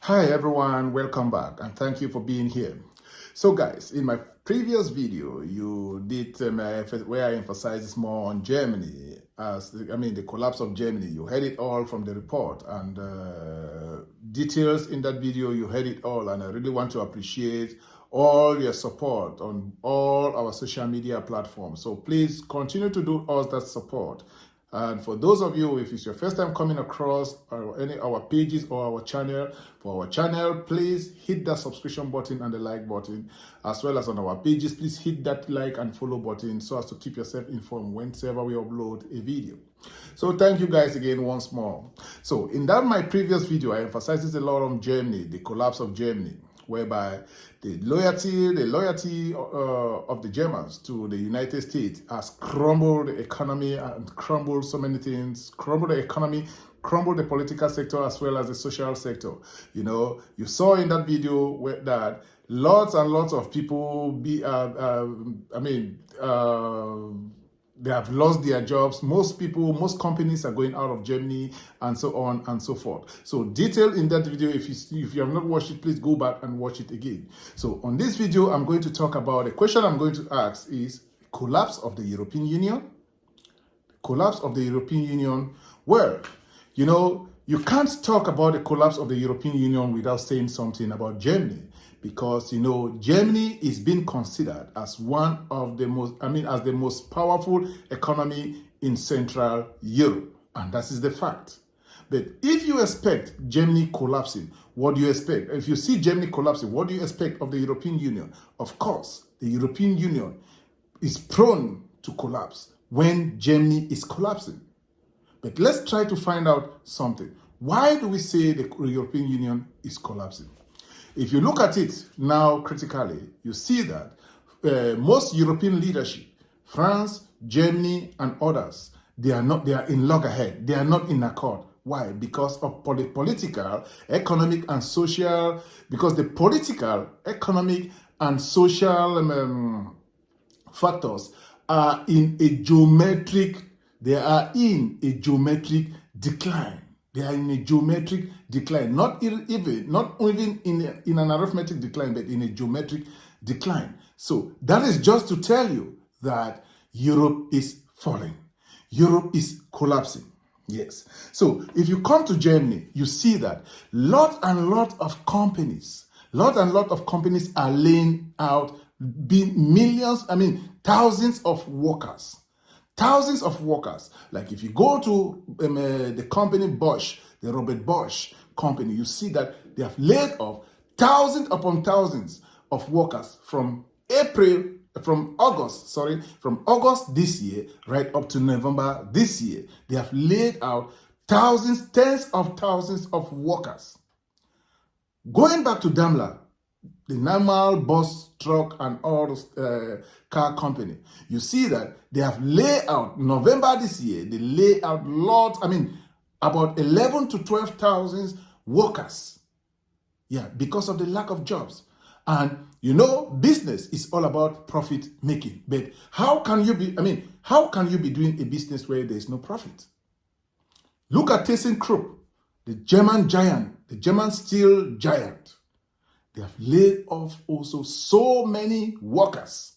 Hi everyone, welcome back and thank you for being here. So guys, in my previous video, you did where I emphasized more on Germany, the collapse of Germany. You heard it all from the report and details in that video, you heard it all, and I really want to appreciate all your support on all our social media platforms. So please continue to do all that support. And for those of you, if it's your first time coming across any of our pages or our channel, please hit that subscription button and the like button, as well as on our pages, please hit that like and follow button so as to keep yourself informed whenever we upload a video. So thank you guys again once more. So in my previous video, I emphasized a lot on Germany, the collapse of Germany, whereby the loyalty of the Germans to the United States has crumbled the economy and crumbled so many things, crumbled the economy, crumbled the political sector as well as the social sector. You know, you saw in that video that lots and lots of people they have lost their jobs. Most companies are going out of Germany and so on and so forth. So detailed in that video, if you have not watched it, please go back and watch it again. So on this video, I'm going to talk about, the question I'm going to ask is collapse of the European Union. Collapse of the European Union. Well, you know, you can't talk about the collapse of the European Union without saying something about Germany. Because, you know, Germany is being considered as one of the as the most powerful economy in Central Europe. And that is the fact. But if you expect Germany collapsing, what do you expect? If you see Germany collapsing, what do you expect of the European Union? Of course, the European Union is prone to collapse when Germany is collapsing. But let's try to find out something. Why do we say the European Union is collapsing? If you look at it now critically, you see that most European leadership, France, Germany, and others, they are in loggerhead. They are not in accord. Why? Because of political, economic, and social. Because the political, economic, and social factors are in a geometric. They are in a geometric decline. They are in a geometric decline, not even in an arithmetic decline, but in a geometric decline. So that is just to tell you that Europe is falling. Europe is collapsing. Yes. So if you come to Germany, you see that lot of companies are laying out thousands of workers. Thousands of workers. Like if you go to the company Bosch, the Robert Bosch company, you see that they have laid off thousands upon thousands of workers from August this year, right up to November this year. They have laid out tens of thousands of workers. Going back to Daimler, the normal bus, truck, and all those car company, you see that they have laid out, November this year, they lay out about 11 to 12,000 workers. Yeah, because of the lack of jobs. And you know, business is all about profit making. But how can you be doing a business where there is no profit? Look at ThyssenKrupp, the German giant, the German steel giant. They have laid off also so many workers.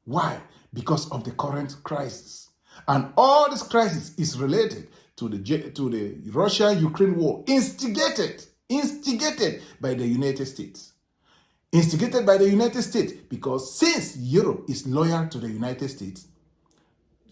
Why? Because of the current crisis. And all this crisis is related to the Russia-Ukraine war, instigated by the United States. Instigated by the United States because since Europe is loyal to the United States,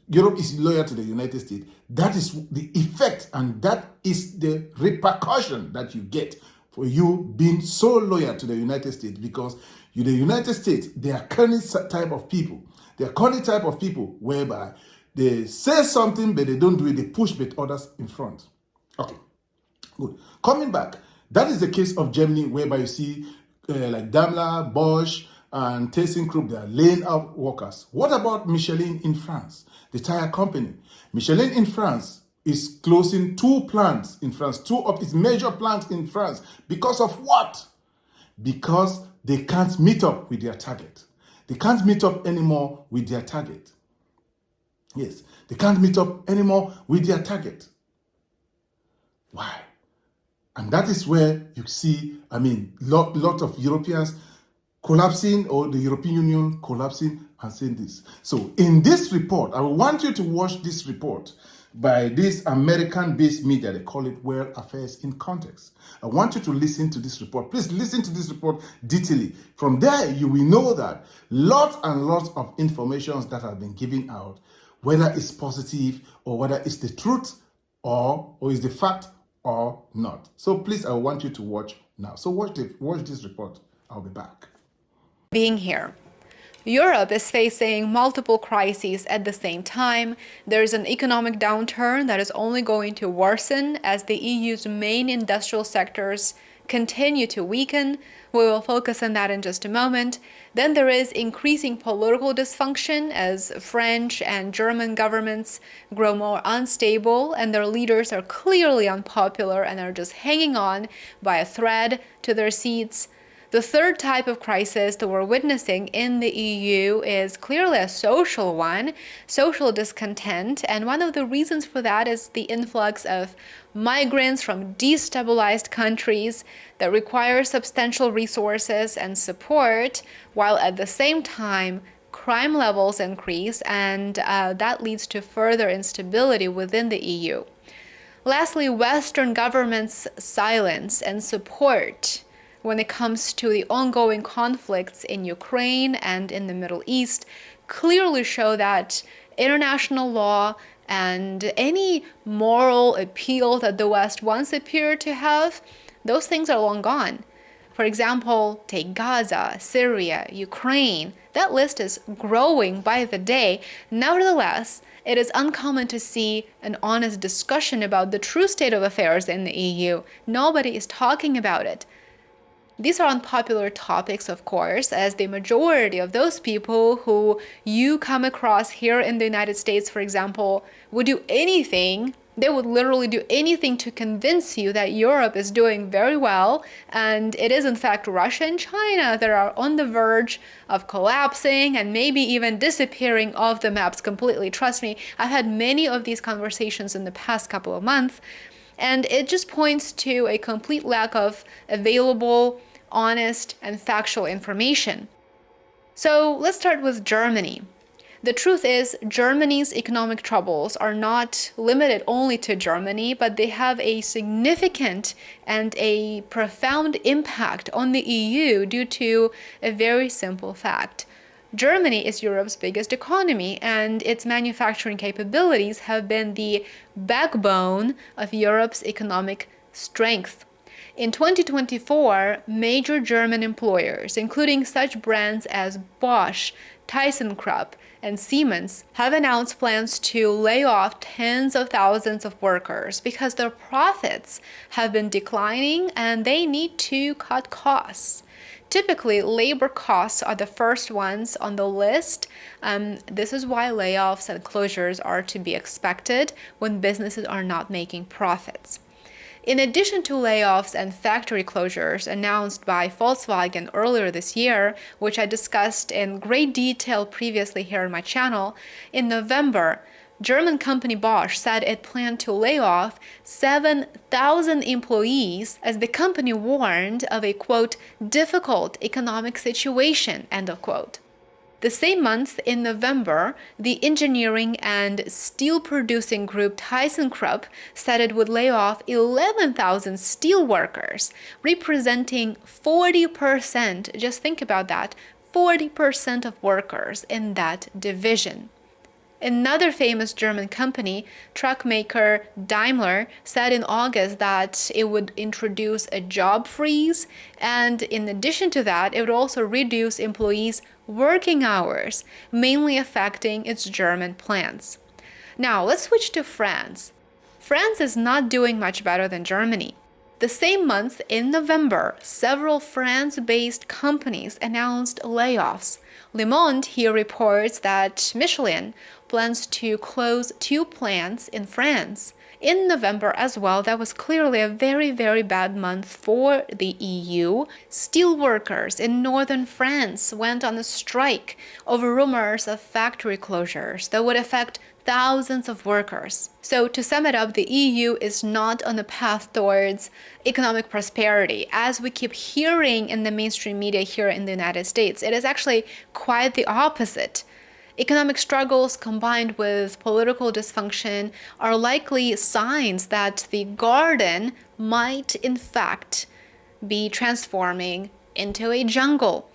that is the effect and that is the repercussion that you get for you being so loyal to the United States, because the United States, they are cunning type of people. They are cunning type of people whereby they say something, but they don't do it. They push but others in front. Okay, good. Coming back, that is the case of Germany, whereby you see like Daimler, Bosch, and ThyssenKrupp, they are laying out workers. What about Michelin in France, the tire company? Michelin in France is closing 2 plants in France, 2 of its major plants in France. Because of what? Because they can't meet up with their target. They can't meet up anymore with their target. Yes, they can't meet up anymore with their target. Why? And that is where you see, lot of Europeans collapsing, or the European Union collapsing, and saying this. So in this report, I want you to watch this report by this American-based media. They call it World Affairs in Context. I want you to listen to this report. Please listen to this report detailedly. From there, you will know that lots and lots of information that have been given out, whether it's positive or whether it's the truth or is the fact or not. So please, I want you to watch now. So watch this report. I'll be back. Being here. Europe is facing multiple crises at the same time. There is an economic downturn that is only going to worsen as the EU's main industrial sectors continue to weaken. We will focus on that in just a moment. Then there is increasing political dysfunction as French and German governments grow more unstable and their leaders are clearly unpopular and are just hanging on by a thread to their seats. The third type of crisis that we're witnessing in the EU is clearly a social one, social discontent, and one of the reasons for that is the influx of migrants from destabilized countries that require substantial resources and support, while at the same time crime levels increase, and that leads to further instability within the EU. Lastly, Western governments' silence and support when it comes to the ongoing conflicts in Ukraine and in the Middle East clearly show that international law and any moral appeal that the West once appeared to have, those things are long gone. For example, take Gaza, Syria, Ukraine. That list is growing by the day. Nevertheless, it is uncommon to see an honest discussion about the true state of affairs in the EU. Nobody is talking about it. These are unpopular topics, of course, as the majority of those people who you come across here in the United States, for example, would do anything. They would literally do anything to convince you that Europe is doing very well, and it is in fact Russia and China that are on the verge of collapsing and maybe even disappearing off the maps completely. Trust me, I've had many of these conversations in the past couple of months, and it just points to a complete lack of available, honest, and factual information. So let's start with Germany. The truth is, Germany's economic troubles are not limited only to Germany, but they have a significant and a profound impact on the EU due to a very simple fact. Germany is Europe's biggest economy, and its manufacturing capabilities have been the backbone of Europe's economic strength. In 2024, major German employers, including such brands as Bosch, ThyssenKrupp, and Siemens, have announced plans to lay off tens of thousands of workers because their profits have been declining and they need to cut costs. Typically, labor costs are the first ones on the list. This is why layoffs and closures are to be expected when businesses are not making profits. In addition to layoffs and factory closures announced by Volkswagen earlier this year, which I discussed in great detail previously here on my channel, in November, German company Bosch said it planned to lay off 7,000 employees as the company warned of a, quote, difficult economic situation, end of quote. The same month, in November, the engineering and steel producing group ThyssenKrupp said it would lay off 11,000 steel workers, representing 40%, just think about that, 40% of workers in that division. Another famous German company, truck maker Daimler, said in August that it would introduce a job freeze, and in addition to that, it would also reduce employees' working hours, mainly affecting its German plants. Now, let's switch to France. France is not doing much better than Germany. The same month, in November, several France-based companies announced layoffs. Le Monde here reports that Michelin plans to close 2 plants in France. In November as well, that was clearly a very, very bad month for the EU. Steel workers in northern France went on a strike over rumors of factory closures that would affect thousands of workers. So to sum it up, the EU is not on a path towards economic prosperity, as we keep hearing in the mainstream media here in the United States. It is actually quite the opposite. Economic struggles combined with political dysfunction are likely signs that the garden might in fact be transforming into a jungle.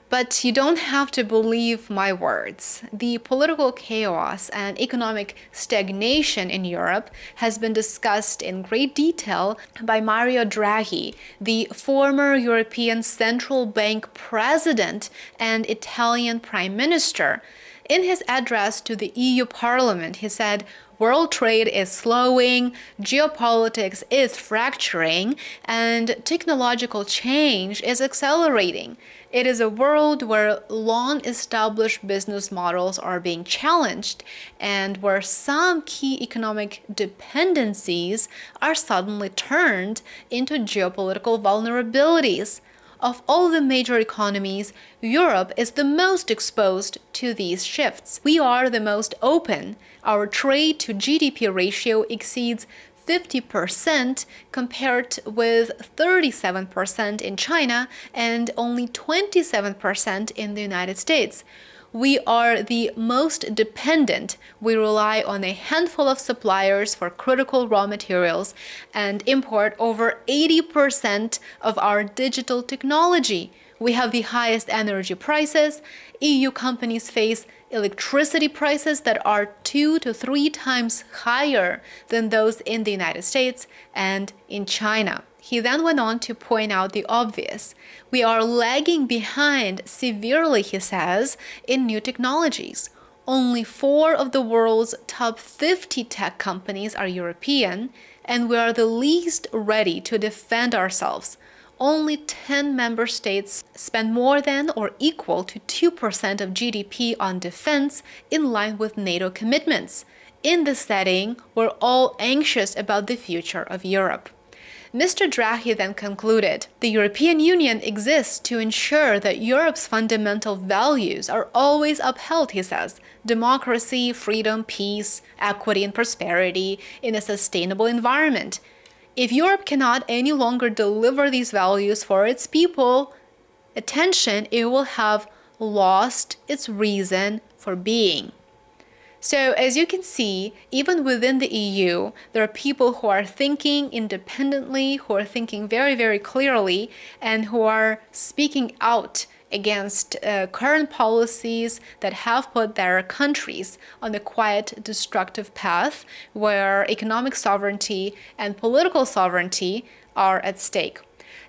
But you don't have to believe my words. The political chaos and economic stagnation in Europe has been discussed in great detail by Mario Draghi, the former European Central Bank president and Italian prime minister. In his address to the EU Parliament, he said, "World trade is slowing, geopolitics is fracturing, and technological change is accelerating. It is a world where long-established business models are being challenged and where some key economic dependencies are suddenly turned into geopolitical vulnerabilities. Of all the major economies, Europe is the most exposed to these shifts. We are the most open. Our trade to GDP ratio exceeds 50% compared with 37% in China and only 27% in the United States. We are the most dependent. We rely on a handful of suppliers for critical raw materials and import over 80% of our digital technology. We have the highest energy prices. EU companies face electricity prices that are 2 to 3 times higher than those in the United States and in China. He then went on to point out the obvious. We are lagging behind severely, he says, in new technologies. Only 4 of the world's top 50 tech companies are European, and we are the least ready to defend ourselves. Only 10 member states spend more than or equal to 2% of GDP on defense, in line with NATO commitments. In this setting, we're all anxious about the future of Europe. Mr. Draghi then concluded, "The European Union exists to ensure that Europe's fundamental values are always upheld," he says. Democracy, freedom, peace, equity, and prosperity in a sustainable environment. If Europe cannot any longer deliver these values for its people, attention, it will have lost its reason for being. So as you can see, even within the EU, there are people who are thinking independently, who are thinking very, very clearly, and who are speaking out against current policies that have put their countries on a quiet, destructive path where economic sovereignty and political sovereignty are at stake.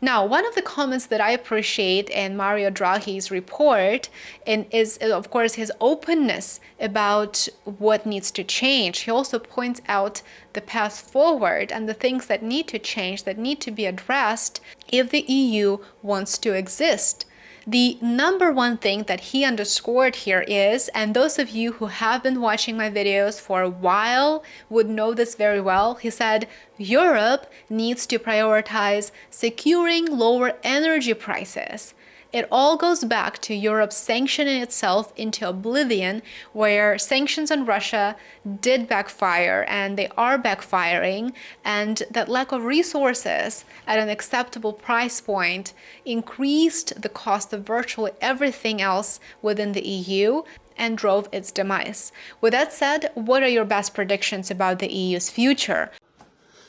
Now, one of the comments that I appreciate in Mario Draghi's report is, of course, his openness about what needs to change. He also points out the path forward and the things that need to change, that need to be addressed if the EU wants to exist. The number one thing that he underscored here is, and those of you who have been watching my videos for a while would know this very well, he said, Europe needs to prioritize securing lower energy prices. It all goes back to Europe sanctioning itself into oblivion, where sanctions on Russia did backfire and they are backfiring, and that lack of resources at an acceptable price point increased the cost of virtually everything else within the EU and drove its demise. With that said, what are your best predictions about the EU's future?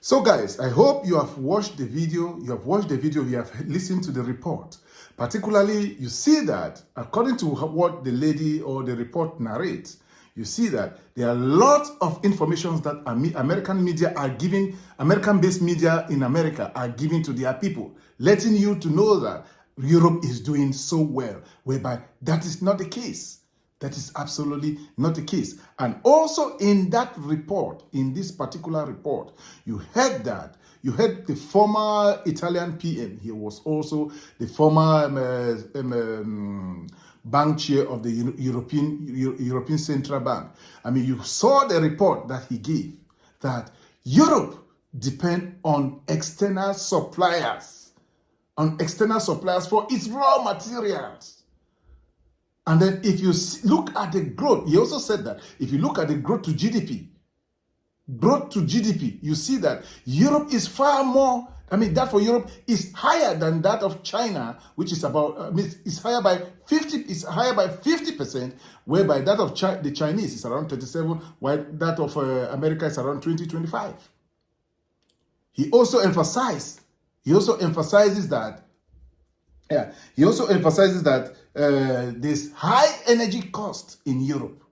So guys, I hope you have watched the video, you have listened to the report. Particularly, you see that, according to what the lady or the report narrates, you see that there are lots of information that American media are giving, American-based media in America are giving to their people, letting you to know that Europe is doing so well, whereby that is not the case. That is absolutely not the case. And also in that report, in this particular report, you heard the former Italian PM. He was also the former bank chair of the European Central Bank. I mean, you saw the report that he gave, that Europe depends on external suppliers for its raw materials. And then if you look at the growth, he also said that if you look at the growth to GDP, you see that Europe is far more, that for Europe is higher than that of China, which is about, is higher by 50%, whereby that of the Chinese is around 37, while that of America is around 20-25. He also emphasizes that there's high energy cost in Europe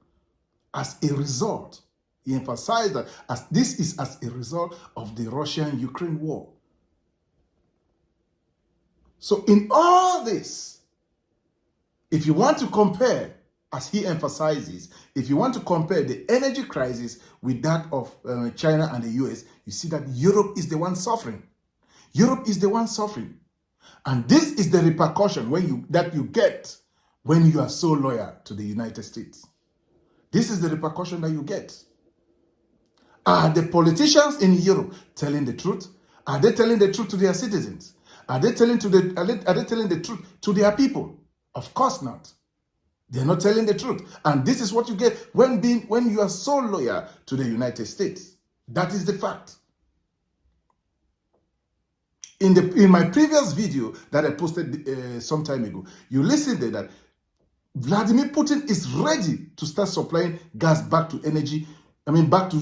as a result. He emphasized that this is as a result of the Russian-Ukraine war. So in all this, if you want to compare, as he emphasizes, if you want to compare the energy crisis with that of China and the US, you see that Europe is the one suffering. Europe is the one suffering. And this is the repercussion that you get when you are so loyal to the United States. This is the repercussion that you get. Are the politicians in Europe telling the truth? Are they telling the truth to their citizens? Are they telling the truth to their people? Of course not. They're not telling the truth. And this is what you get when you are so loyal to the United States. That is the fact. In my previous video that I posted some time ago, you listened there that Vladimir Putin is ready to start supplying gas back to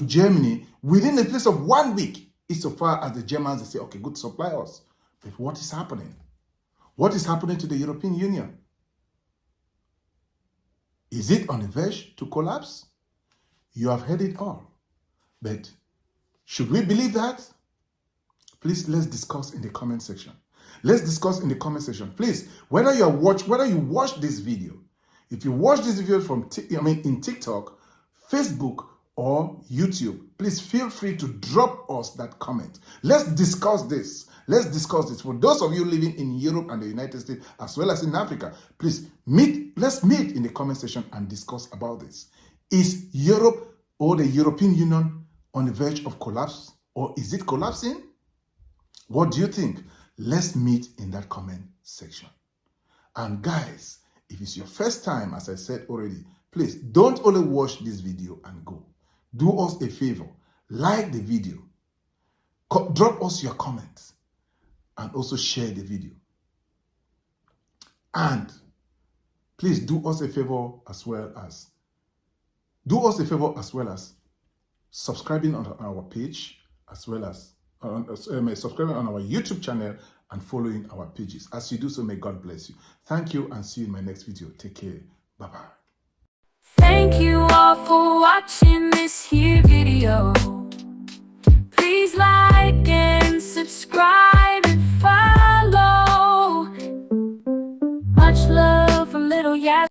Germany within a place of 1 week. Insofar as the Germans, they say, okay, good, supply us. But what is happening? What is happening to the European Union? Is it on the verge to collapse? You have heard it all. But should we believe that? Please, let's discuss in the comment section. Let's discuss in the comment section. Please, whether you watch this video, if you watch this video from in TikTok, Facebook, or YouTube, please feel free to drop us that comment. Let's discuss this. Let's discuss this. For those of you living in Europe and the United States, as well as in Africa, please let's meet in the comment section and discuss about this. Is Europe or the European Union on the verge of collapse, or is it collapsing? What do you think? Let's meet in that comment section. And guys, if it's your first time, as I said already, please don't only watch this video and go. Do us a favor, like the video, drop us your comments, and also share the video. And please do us a favor as well as subscribing on our page, as well as subscribing on our YouTube channel and following our pages. As you do so, may God bless you. Thank you, and see you in my next video. Take care. Bye-bye. Thank you all for watching this here video. Please like and subscribe and follow. Much love from Little Yas.